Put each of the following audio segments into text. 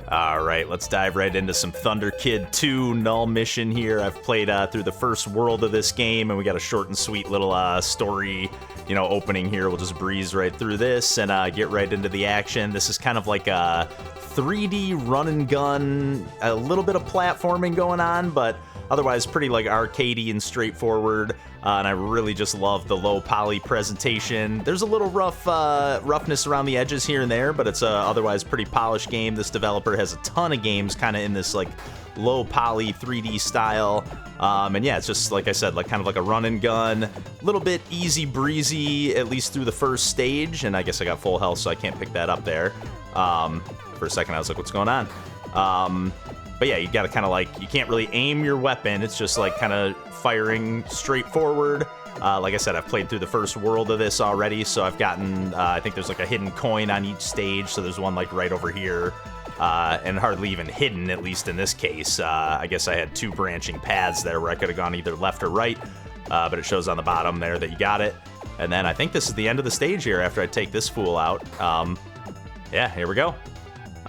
Alright, let's dive right into some Thunder Kid 2 Null mission here. I've played through the first world of this game, and we got a short and sweet little story, opening here. We'll just breeze right through this and get right into the action. This is kind of like a 3D run and gun, a little bit of platforming going on, but otherwise pretty like arcadey and straightforward. And I really just love the low poly presentation. There's a little roughness around the edges here and there, but it's a otherwise pretty polished game. This developer has a ton of games kind of in this like low poly 3D style. And yeah, it's just like I said, like kind of like a run and gun, a little bit easy breezy, at least through the first stage. And I guess I got full health, so I can't pick that up there. For a second, I was like, what's going on? But yeah, you gotta kind of like, you can't really aim your weapon. It's just like kind of firing straight forward. Like I said, I've played through the first world of this already, so I've gotten, I think there's like a hidden coin on each stage. So there's one like right over here, and hardly even hidden, at least in this case. I guess I had two branching paths there where I could have gone either left or right, but it shows on the bottom there that you got it. And then I think this is the end of the stage here after I take this fool out. Yeah, here we go.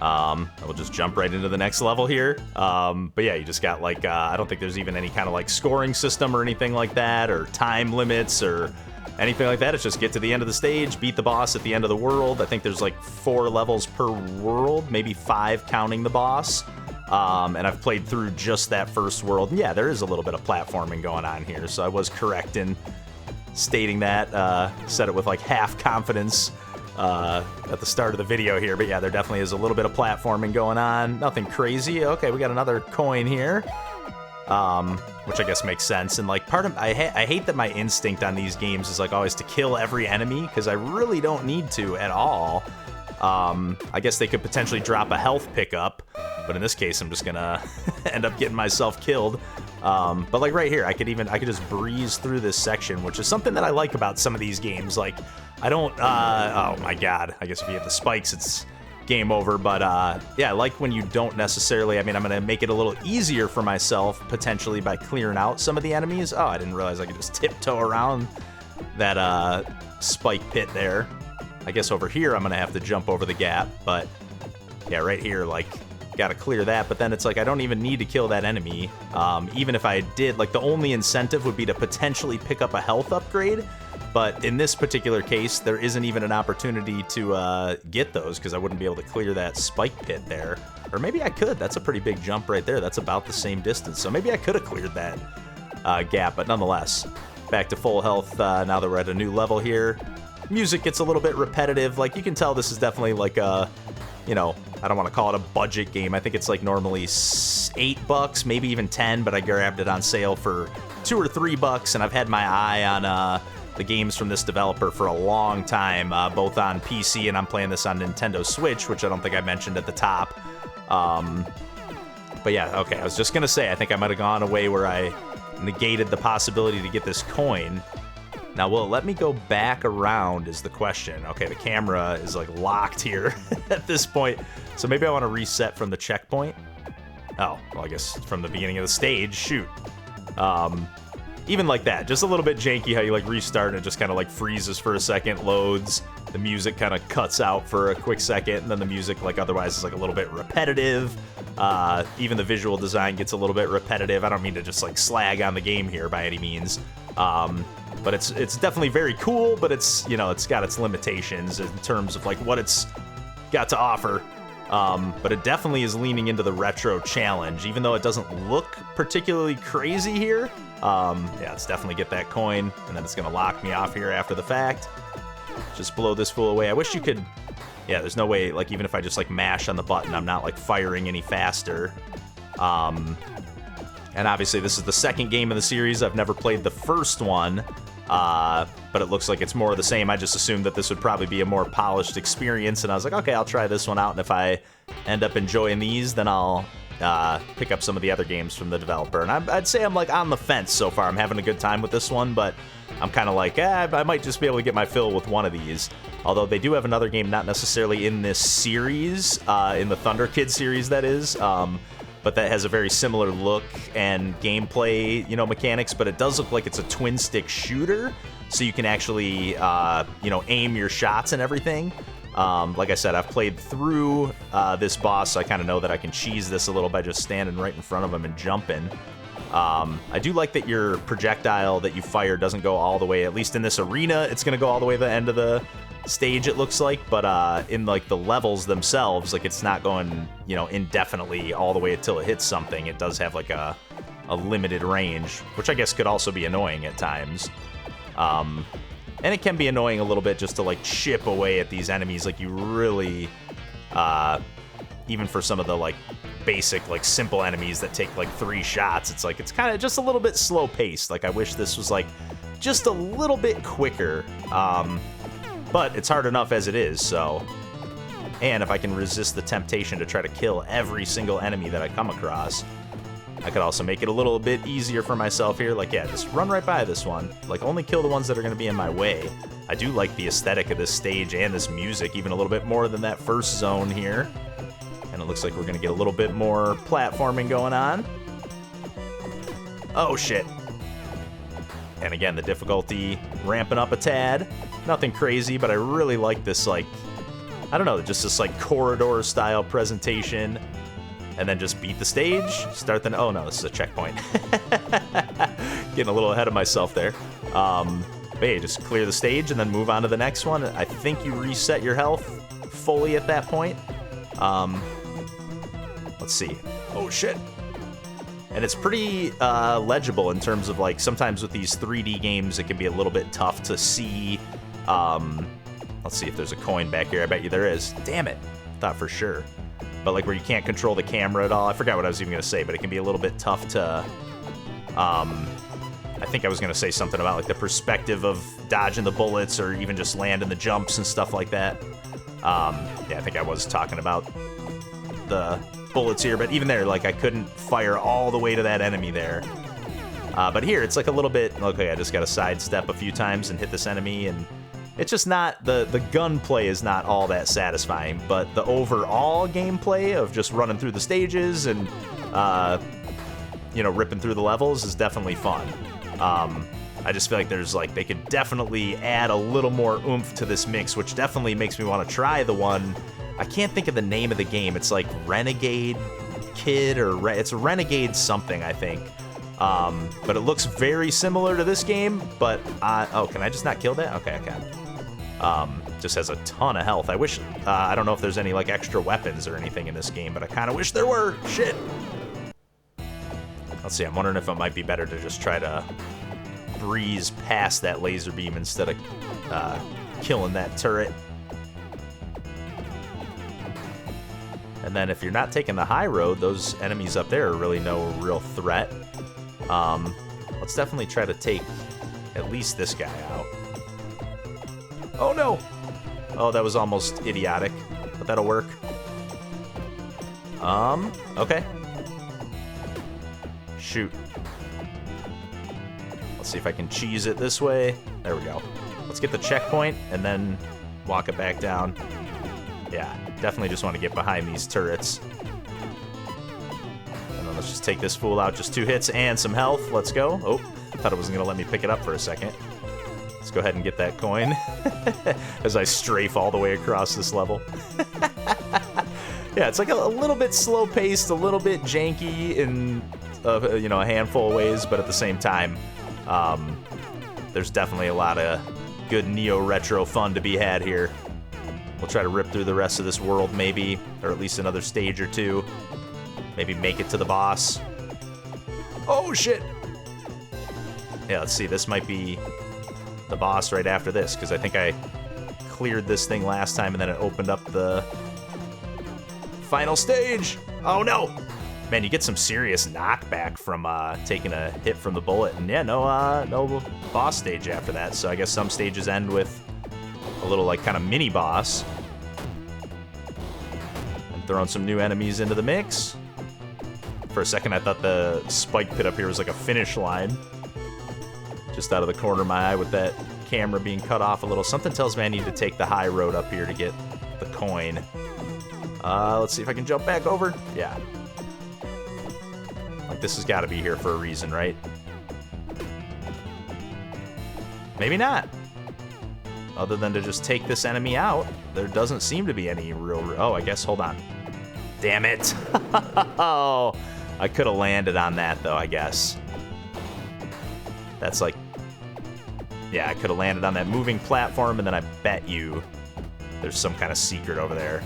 We'll just jump right into the next level here. But yeah, you just got like, I don't think there's even any kind of like scoring system or anything like that, or time limits or anything like that. It's just get to the end of the stage, beat the boss at the end of the world. I think there's like 4 levels per world, maybe 5 counting the boss. And I've played through just that first world. And yeah, there is a little bit of platforming going on here, so I was correct in stating that. Said it with like half confidence at the start of the video here, but yeah, there definitely is a little bit of platforming going on. Nothing crazy. Okay, we got another coin here, which I guess makes sense. And like part of I hate that my instinct on these games is like always to kill every enemy, because I really don't need to at all. I guess they could potentially drop a health pickup, but in this case I'm just gonna end up getting myself killed. But like right here, I could just breeze through this section, which is something that I like about some of these games. Like, I don't, oh my god, I guess if you hit the spikes, it's game over. But yeah, I like when you don't necessarily, I mean, I'm gonna make it a little easier for myself, potentially, by clearing out some of the enemies. Oh, I didn't realize I could just tiptoe around that spike pit there. I guess over here I'm gonna have to jump over the gap, but yeah, right here, like, gotta clear that. But then it's like I don't even need to kill that enemy. Even if I did, like, the only incentive would be to potentially pick up a health upgrade, but in this particular case there isn't even an opportunity to get those, because I wouldn't be able to clear that spike pit there. Or maybe I could. That's a pretty big jump right there. That's about the same distance, so maybe I could have cleared that gap. But nonetheless, back to full health now that we're at a new level here. Music gets a little bit repetitive. Like, you can tell this is definitely like a, I don't want to call it a budget game. I think it's like normally $8, maybe even 10, but I grabbed it on sale for $2 or $3, and I've had my eye on the games from this developer for a long time, both on PC, and I'm playing this on Nintendo Switch, which I don't think I mentioned at the top. But yeah, okay, I was just gonna say, I think I might have gone a way where I negated the possibility to get this coin. Now, will it let me go back around is the question. Okay, the camera is like locked here at this point, so maybe I want to reset from the checkpoint. Oh, well, I guess from the beginning of the stage, shoot. Even like that, just a little bit janky how you like restart and it just kind of like freezes for a second, loads, the music kind of cuts out for a quick second, and then the music like otherwise is like a little bit repetitive. Even the visual design gets a little bit repetitive. I don't mean to just like slag on the game here by any means. But it's definitely very cool, but it's, it's got its limitations in terms of like what it's got to offer. But it definitely is leaning into the retro challenge, even though it doesn't look particularly crazy here. Yeah, let's definitely get that coin, and then it's gonna lock me off here after the fact. Just blow this fool away. I wish you could, yeah, there's no way, like, even if I just like mash on the button, I'm not like firing any faster. And obviously this is the second game in the series. I've never played the first one, but it looks like it's more of the same. I just assumed that this would probably be a more polished experience, and I was like, okay, I'll try this one out, and if I end up enjoying these, then I'll pick up some of the other games from the developer. And I'd say I'm like on the fence so far. I'm having a good time with this one, but I'm kind of like, I might just be able to get my fill with one of these. Although they do have another game, not necessarily in this series, in the Thunder Kid series, that is, but that has a very similar look and gameplay, mechanics, but it does look like it's a twin-stick shooter, so you can actually, aim your shots and everything. Like I said, I've played through this boss, so I kind of know that I can cheese this a little by just standing right in front of him and jumping. I do like that your projectile that you fire doesn't go all the way, at least in this arena, it's going to go all the way to the end of the stage, it looks like, but in like the levels themselves, like it's not going, you know, indefinitely all the way until it hits something. It does have like a limited range, which I guess could also be annoying at times. And it can be annoying a little bit just to like chip away at these enemies. Like you really, even for some of the like basic, like simple enemies that take like 3 shots, it's like, it's kind of just a little bit slow paced. Like I wish this was like just a little bit quicker. But it's hard enough as it is, so. And if I can resist the temptation to try to kill every single enemy that I come across, I could also make it a little bit easier for myself here. Like, yeah, just run right by this one. Like, only kill the ones that are going to be in my way. I do like the aesthetic of this stage and this music even a little bit more than that first zone here. And it looks like we're going to get a little bit more platforming going on. Oh, shit. And again, the difficulty ramping up a tad. Nothing crazy, but I really like this, like, I don't know, just this, like, corridor-style presentation. And then just beat the stage, start the... Oh, no, this is a checkpoint. Getting a little ahead of myself there. But yeah, just clear the stage and then move on to the next one. I think you reset your health fully at that point. Let's see. Oh, shit. And it's pretty legible in terms of, like, sometimes with these 3D games, it can be a little bit tough to see. Let's see if there's a coin back here. I bet you there is. Damn it. Thought for sure. But, like, where you can't control the camera at all. I forgot what I was even going to say, but it can be a little bit tough to... I think I was going to say something about, like, the perspective of dodging the bullets or even just landing the jumps and stuff like that. Yeah, I think I was talking about the bullets here, but even there, like, I couldn't fire all the way to that enemy there. But here, it's like a little bit... Okay, I just got to sidestep a few times and hit this enemy, and it's just not... The gunplay is not all that satisfying, but the overall gameplay of just running through the stages and, you know, ripping through the levels is definitely fun. I just feel like there's, like, they could definitely add a little more oomph to this mix, which definitely makes me want to try the one... I can't think of the name of the game. It's like Renegade Kid or... It's Renegade something, I think. But it looks very similar to this game, but... oh, can I just not kill that? Okay, I can. Just has a ton of health. I wish... I don't know if there's any, like, extra weapons or anything in this game, but I kind of wish there were. Shit! Let's see, I'm wondering if it might be better to just try to breeze past that laser beam instead of killing that turret. And then if you're not taking the high road, those enemies up there are really no real threat. Let's definitely try to take at least this guy out. Oh no! Oh, that was almost idiotic, but that'll work. Okay. Shoot. Let's see if I can cheese it this way. There we go. Let's get the checkpoint and then walk it back down. Yeah, definitely just want to get behind these turrets. And then let's just take this fool out. Just 2 hits and some health. Let's go. Oh, I thought it wasn't going to let me pick it up for a second. Let's go ahead and get that coin as I strafe all the way across this level. Yeah, it's like a little bit slow-paced, a little bit janky in, you know, a handful of ways, but at the same time, there's definitely a lot of good neo-retro fun to be had here. We'll try to rip through the rest of this world, maybe, or at least another stage or 2. Maybe make it to the boss. Oh, shit! Yeah, let's see, this might be the boss right after this, because I think I cleared this thing last time, and then it opened up the final stage! Oh, no! Man, you get some serious knockback from taking a hit from the bullet, and yeah, no boss stage after that, so I guess some stages end with a little, like, kind of mini-boss. And throwing some new enemies into the mix. For a second, I thought the spike pit up here was like a finish line. Just out of the corner of my eye with that camera being cut off a little. Something tells me I need to take the high road up here to get the coin. Let's see if I can jump back over. Yeah. Like, this has got to be here for a reason, right? Maybe not. Other than to just take this enemy out. there doesn't seem to be any real... Oh, I guess, hold on. Damn it. Oh, I could have landed on that, though, I guess. That's like... Yeah, I could have landed on that moving platform, and then I bet you there's some kind of secret over there.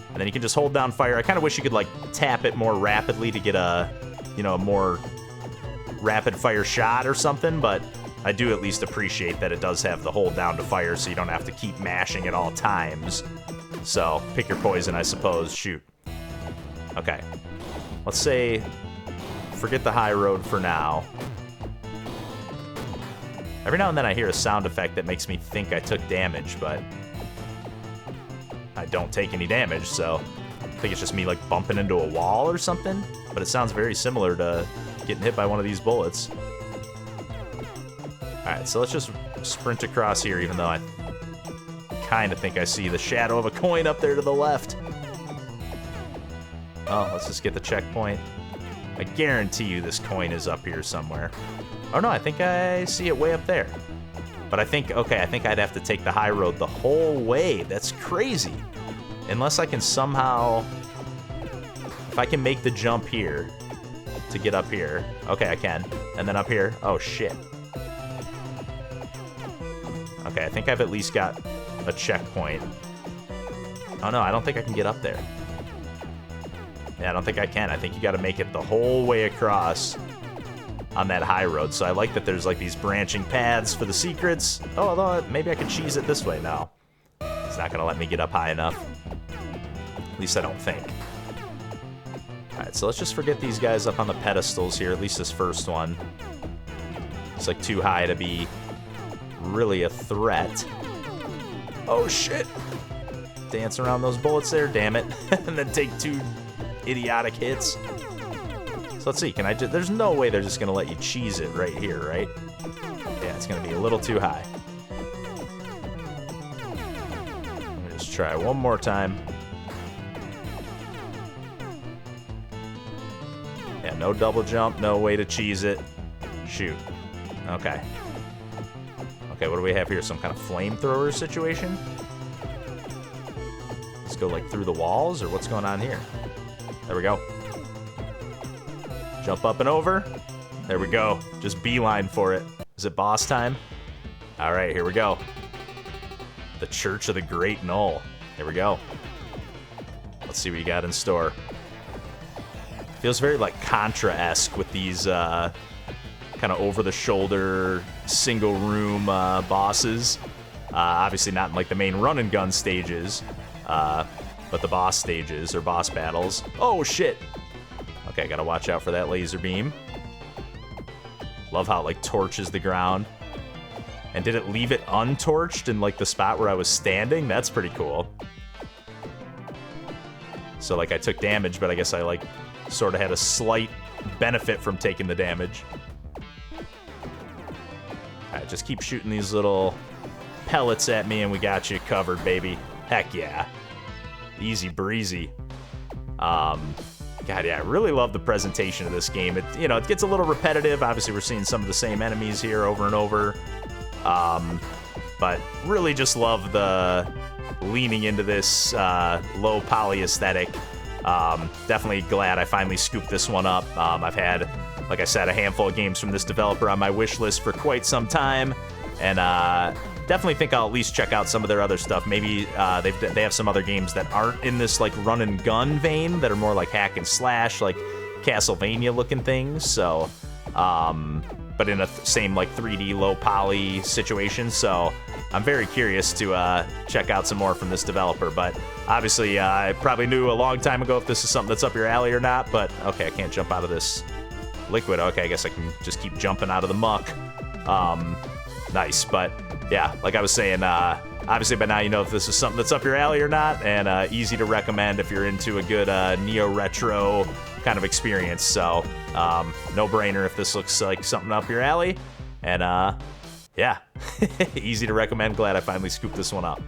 And then you can just hold down fire. I kind of wish you could, like, tap it more rapidly to get a, you know, a more rapid fire shot or something, but I do at least appreciate that it does have the hold down to fire, so you don't have to keep mashing at all times. So, pick your poison, I suppose. Shoot. Okay. Let's say, forget the high road for now. Every now and then I hear a sound effect that makes me think I took damage, but I don't take any damage, so I think it's just me, like, bumping into a wall or something, but it sounds very similar to getting hit by one of these bullets. Alright, so let's just sprint across here, even though I kind of think I see the shadow of a coin up there to the left. Oh, let's just get the checkpoint. I guarantee you this coin is up here somewhere. Oh no, I think I see it way up there. But I think, okay, I think I'd have to take the high road the whole way. That's crazy. Unless I can somehow... If I can make the jump here to get up here. Okay, I can. And then up here. Oh, shit. Okay, I think I've at least got a checkpoint. Oh no, I don't think I can get up there. Yeah, I don't think I can. I think you gotta make it the whole way across on that high road. So I like that there's like these branching paths for the secrets. Oh, although maybe I could cheese it this way now. It's not gonna let me get up high enough. At least I don't think. Alright, so let's just forget these guys up on the pedestals here, at least this first one. It's like too high to be really a threat. Oh shit! Dance around those bullets there, damn it. And then take 2 idiotic hits. So let's see, can I just... There's no way they're just gonna let you cheese it right here, right? Yeah, it's gonna be a little too high. Let me just try one more time. Yeah, no double jump, no way to cheese it. Shoot. Okay. Okay, what do we have here? Some kind of flamethrower situation? Let's go, like, through the walls, or what's going on here? There we go. Jump up and over. There we go. Just beeline for it. Is it boss time? All right, here we go. The Church of the Great Null. Here we go. Let's see what you got in store. Feels very, like, Contra-esque with these kind of over-the-shoulder, single-room bosses. Obviously not in, like, the main run-and-gun stages, but the boss stages, or boss battles. Oh, shit! Okay, gotta watch out for that laser beam. Love how it, like, torches the ground. And did it leave it untorched in, like, the spot where I was standing? That's pretty cool. So, like, I took damage, but I guess I, like, sort of had a slight benefit from taking the damage. Alright, just keep shooting these little pellets at me and we got you covered, baby. Heck yeah. Easy breezy. God, yeah, I really love the presentation of this game. It, you know, it gets a little repetitive. Obviously, we're seeing some of the same enemies here over and over. But really just love the leaning into this low poly aesthetic. Definitely glad I finally scooped this one up. I've had, like I said, a handful of games from this developer on my wish list for quite some time. And definitely think I'll at least check out some of their other stuff. Maybe they have some other games that aren't in this like run and gun vein, that are more like hack and slash, like Castlevania looking things. So, but in a same like 3D low poly situation. So I'm very curious to check out some more from this developer. But obviously, I probably knew a long time ago if this is something that's up your alley or not. But okay, I can't jump out of this liquid. Okay, I guess I can just keep jumping out of the muck. Nice, but yeah, like I was saying, obviously by now you know if this is something that's up your alley or not, and easy to recommend if you're into a good neo-retro kind of experience. So, no-brainer if this looks like something up your alley, and yeah, easy to recommend. Glad I finally scooped this one up.